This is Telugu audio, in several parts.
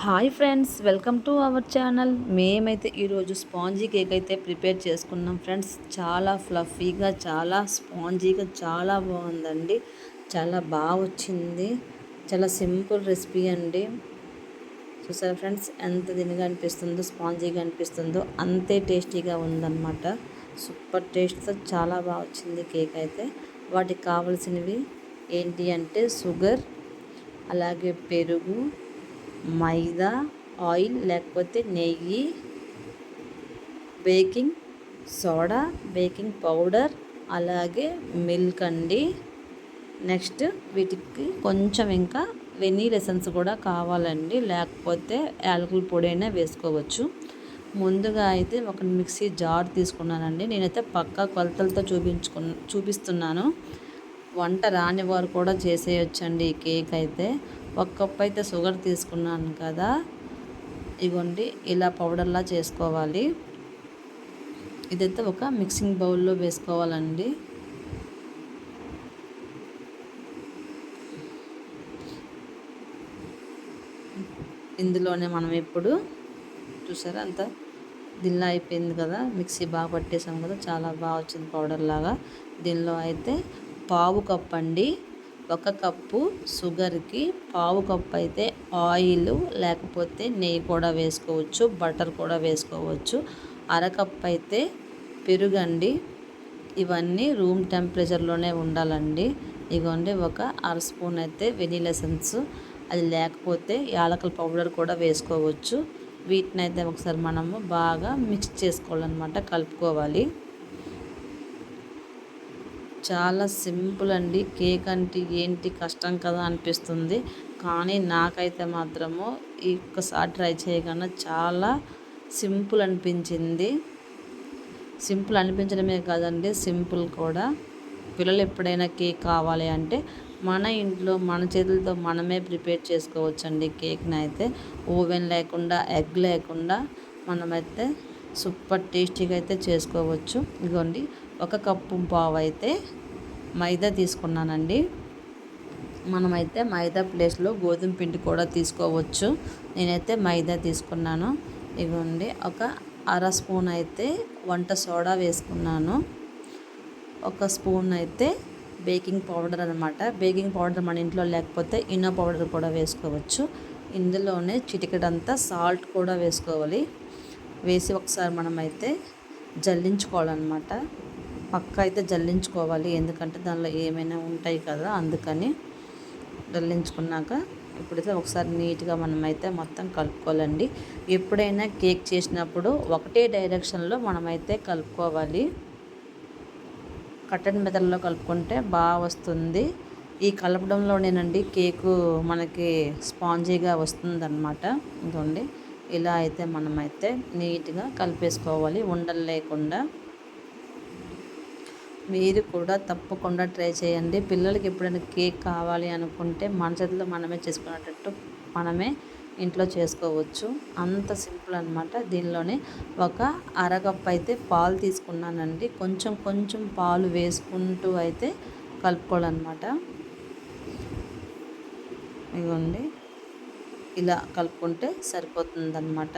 Hi friends, welcome to our channel. మేమైతే ఈరోజు స్పాంజీ కేక్ అయితే ప్రిపేర్ చేసుకున్నాం ఫ్రెండ్స్. చాలా ఫ్లఫీగా, చాలా స్పాంజీగా, చాలా బాగుందండి. చాలా బాగా వచ్చింది. చాలా సింపుల్ రెసిపీ అండి. చూసారా ఫ్రెండ్స్, ఎంత దినిగా అనిపిస్తుందో, స్పాంజీగా అనిపిస్తుందో అంతే టేస్టీగా ఉందన్నమాట. సూపర్ టేస్ట్తో చాలా బాగా వచ్చింది కేక్ అయితే. వాటికి కావాల్సినవి ఏంటి అంటే షుగర్, అలాగే పెరుగు, మైదా, ఆయిల్ లేకపోతే నెయ్యి, బేకింగ్ సోడా, బేకింగ్ పౌడర్, అలాగే మిల్క్ అండి. నెక్స్ట్ వీటికి కొంచెం ఇంకా వెనీలా ఎసెన్స్ కూడా కావాలండి, లేకపోతే యాలకుల పొడి అయినా వేసుకోవచ్చు. ముందుగా అయితే ఒక మిక్సీ జార్ తీసుకున్నానండి. నేనైతే పక్కా కొలతలతో చూపిస్తున్నాను. వంట రాని వారు కూడా చేసేయొచ్చండి ఈ కేక్ అయితే. ఒక కప్ అయితే షుగర్ తీసుకున్నాను కదా, ఇగోండి ఇలా పౌడర్లా చేసుకోవాలి. ఇదైతే ఒక మిక్సింగ్ బౌల్లో వేసుకోవాలండి. ఇందులోనే మనం ఇప్పుడు చూసారా అంత దిల్లా అయిపోయింది కదా, మిక్సీ బాగా పట్టేసాం కదా, చాలా బాగా వచ్చింది పౌడర్ లాగా. దీనిలో అయితే పావు కప్ అండి, ఒక కప్పు షుగర్కి పావు కప్పు అయితే ఆయిల్ లేకపోతే నెయ్యి కూడా వేసుకోవచ్చు, బటర్ కూడా వేసుకోవచ్చు. అరకప్పు అయితే పెరుగండి. ఇవన్నీ రూమ్ టెంపరేచర్లోనే ఉండాలండి. ఇగోండి ఒక అర స్పూన్ అయితే వెనీలా ఎసెన్స్, అది లేకపోతే యాలకుల పౌడర్ కూడా వేసుకోవచ్చు. వీటిని అయితే ఒకసారి మనము బాగా మిక్స్ చేసుకోవాలన్నమాట, కలుపుకోవాలి. చాలా సింపుల్ అండి. కేక్ అంటే ఏంటి కష్టం కదా అనిపిస్తుంది, కానీ నాకైతే మాత్రము ఒక్కసారి ట్రై చేయగానే చాలా సింపుల్ అనిపించింది. సింపుల్ అనిపించడమే కాదండి, సింపుల్ కూడా. పిల్లలు ఎప్పుడైనా కేక్ కావాలి అంటే మన ఇంట్లో మన చేతులతో మనమే ప్రిపేర్ చేసుకోవచ్చండి కేక్ని అయితే. ఓవెన్ లేకుండా, ఎగ్ లేకుండా మనమైతే సూపర్ టేస్టీగా అయితే చేసుకోవచ్చు. ఇదిగోండి ఒక కప్పు పావు అయితే మైదా తీసుకున్నానండి. మనమైతే మైదా ప్లేస్లో గోధుమ పిండి కూడా తీసుకోవచ్చు. నేనైతే మైదా తీసుకున్నాను. ఇదిగోండి ఒక అర స్పూన్ అయితే వంట సోడా వేసుకున్నాను. ఒక స్పూన్ అయితే బేకింగ్ పౌడర్ అనమాట. బేకింగ్ పౌడర్ మన ఇంట్లో లేకపోతే ఇనో పౌడర్ కూడా వేసుకోవచ్చు. ఇందులోనే చిటికెడంతా సాల్ట్ కూడా వేసుకోవాలి. వేసి ఒకసారి మనమైతే జల్లించుకోవాలన్నమాట. పక్క అయితే జల్లించుకోవాలి, ఎందుకంటే దానిలో ఏమైనా ఉంటాయి కదా, అందుకని. జల్లించుకున్నాక ఇప్పుడైతే ఒకసారి నీట్గా మనమైతే మొత్తం కలుపుకోవాలండి. ఎప్పుడైనా కేక్ చేసినప్పుడు ఒకటే డైరెక్షన్లో మనమైతే కలుపుకోవాలి. కట్టెన్ మెథడ్లో కలుపుకుంటే బాగా వస్తుంది. ఈ కలపడంలోనేనండి కేకు మనకి స్పాంజీగా వస్తుందన్నమాట. ఇదిగోండి ఇలా అయితే మనమైతే నీట్గా కలిపేసుకోవాలి, ఉండలు లేకుండా. మీరు కూడా తప్పకుండా ట్రై చేయండి. పిల్లలకి ఎప్పుడైనా కేక్ కావాలి అనుకుంటే మన చేతిలో మనమే చేసుకునేటట్టు మనమే ఇంట్లో చేసుకోవచ్చు. అంత సింపుల్ అనమాట. దీనిలోనే ఒక అరకప్పు అయితే పాలు తీసుకున్నానండి. కొంచెం కొంచెం పాలు వేసుకుంటూ అయితే కలుపుకోవాలన్నమాట. ఇదిగోండి ఇలా కలుపుకుంటే సరిపోతుందన్నమాట.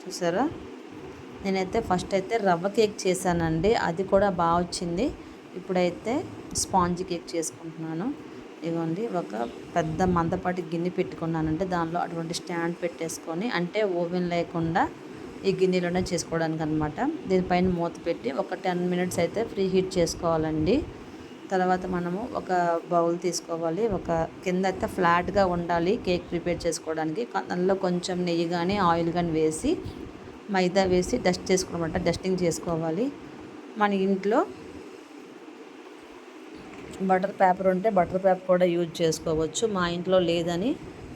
చూసారా, నేనైతే ఫస్ట్ అయితే రవ్వ కేక్ చేశానండి, అది కూడా బాగా వచ్చింది. ఇప్పుడైతే స్పాంజీ కేక్ చేసుకుంటున్నాను. ఇదిగోండి ఒక పెద్ద మందపాటి గిన్నె పెట్టుకున్నానంటే దానిలో అటువంటి స్టాండ్ పెట్టేసుకొని, అంటే ఓవెన్ లేకుండా ఈ గిన్నెలోనే చేసుకోవడానికి అనమాట. దీనిపైన మూత పెట్టి ఒక 10 మినిట్స్ అయితే ఫ్రీ హీట్ చేసుకోవాలండి. తర్వాత మనము ఒక బౌల్ తీసుకోవాలి. ఒక కింద అయితే ఫ్లాట్గా ఉండాలి కేక్ ప్రిపేర్ చేసుకోవడానికి. దానిలో కొంచెం నెయ్యి కానీ ఆయిల్ కానీ వేసి, మైదా వేసి డస్ట్ చేసుకోవాలన్నమాట, డస్టింగ్ చేసుకోవాలి. మన ఇంట్లో బటర్ పేపర్ ఉంటే బటర్ పేపర్ కూడా యూజ్ చేసుకోవచ్చు. మా ఇంట్లో లేదని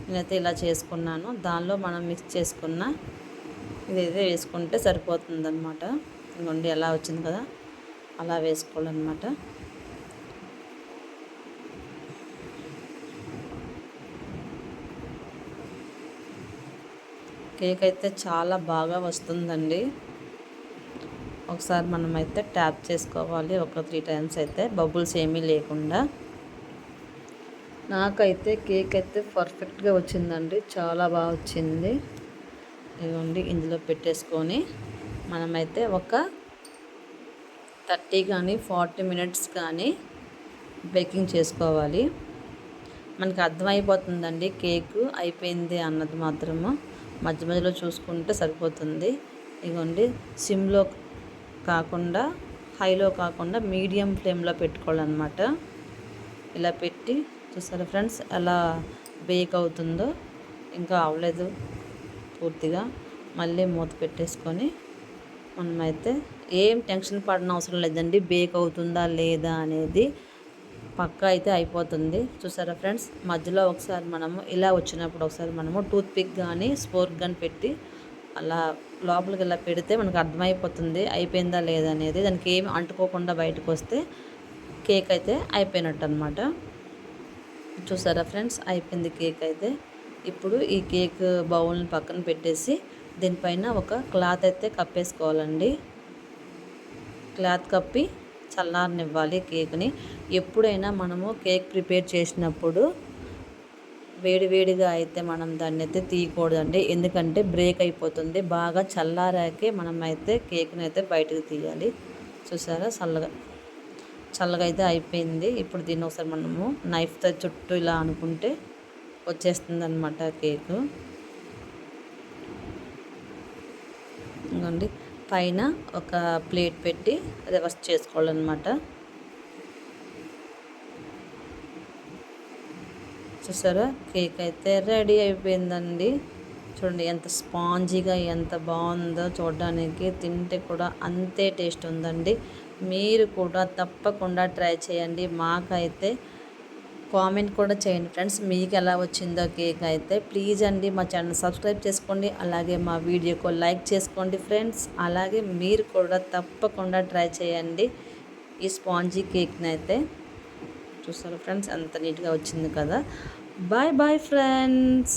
నేనైతే ఇలా చేసుకున్నాను. దానిలో మనం మిక్స్ చేసుకున్న ఇదైతే వేసుకుంటే సరిపోతుందన్నమాట. ఇదిగోండి ఎలా వచ్చింది కదా, అలా వేసుకోవాలన్నమాట. కేక్ అయితే చాలా బాగా వస్తుందండి. ఒకసారి మనమైతే ట్యాప్ చేసుకోవాలి ఒక 3 టైమ్స్ అయితే, బబుల్స్ ఏమీ లేకుండా. నాకైతే కేక్ అయితే పర్ఫెక్ట్గా వచ్చిందండి, చాలా బాగా వచ్చింది. ఇదిగోండి ఇందులో పెట్టేసుకొని మనమైతే ఒక 30 కానీ 40 మినిట్స్ కానీ బేకింగ్ చేసుకోవాలి. మనకి అర్థమైపోతుందండి కేకు అయిపోయింది అన్నది మాత్రము. మధ్య మధ్యలో చూసుకుంటే సరిపోతుంది. ఇదిగోండి సిమ్లో కాకుండా హైలో కాకుండా మీడియం ఫ్లేమ్లో పెట్టుకోవాలన్నమాట. ఇలా పెట్టి చూసారా ఫ్రెండ్స్ ఎలా బేక్ అవుతుందో. ఇంకా అవ్వలేదు పూర్తిగా. మళ్ళీ మూత పెట్టేసుకొని మనమైతే ఏం టెన్షన్ పడిన అవసరం లేదండి, బేక్ అవుతుందా లేదా అనేది పక్కా అయితే అయిపోతుంది. చూసారా ఫ్రెండ్స్, మధ్యలో ఒకసారి మనము ఇలా వచ్చినప్పుడు ఒకసారి మనము టూత్ పిక్ కానీ స్పోర్క్ కానీ పెట్టి అలా లోపలికి ఇలా పెడితే మనకు అర్థమైపోతుంది అయిపోయిందా లేదా అనేది. దానికి ఏమి అంటుకోకుండా బయటకు వస్తే కేక్ అయితే అయిపోయినట్టు అనమాట. చూసారా ఫ్రెండ్స్, అయిపోయింది కేక్ అయితే. ఇప్పుడు ఈ కేక్ బౌల్ని పక్కన పెట్టేసి దీనిపైన ఒక క్లాత్ అయితే కప్పేసుకోవాలండి. క్లాత్ కప్పి చల్లారనివ్వాలి కేక్ని. ఎప్పుడైనా మనము కేక్ ప్రిపేర్ చేసినప్పుడు వేడివేడిగా అయితే మనం దాన్ని అయితే తీయకూడదండి, ఎందుకంటే బ్రేక్ అయిపోతుంది. బాగా చల్లారాకే మనం అయితే కేక్ని అయితే బయటకు తీయాలి. చూసారా చల్లగా అయితే అయిపోయింది. ఇప్పుడు దీన్ని ఒకసారి మనము నైఫ్తో చుట్టూ ఇలా అనుకుంటే వచ్చేస్తుంది అనమాట కేకు. ఇంకోండి పైన ఒక ప్లేట్ పెట్టి రివర్స్ చేసుకోవాలన్నమాట. చూసారా కేక్ అయితే రెడీ అయిపోయిందండి. చూడండి ఎంత స్పాంజీగా ఎంత బాగుందో చూడడానికి, తింటే కూడా అంతే టేస్ట్ ఉందండి. మీరు కూడా తప్పకుండా ట్రై చేయండి. మాకైతే కామెంట్ కూడా చేయండి ఫ్రెండ్స్, మీకు ఎలా వచ్చిందో కేక్ అయితే. ప్లీజ్ అండి మా ఛానల్ సబ్స్క్రైబ్ చేసుకోండి, అలాగే మా వీడియోకు లైక్ చేసుకోండి ఫ్రెండ్స్. అలాగే మీరు కూడా తప్పకుండా ట్రై చేయండి ఈ స్పాంజీ కేక్ని అయితే. చూసారు ఫ్రెండ్స్ ఎంత నీట్గా వచ్చింది కదా. Bye bye friends.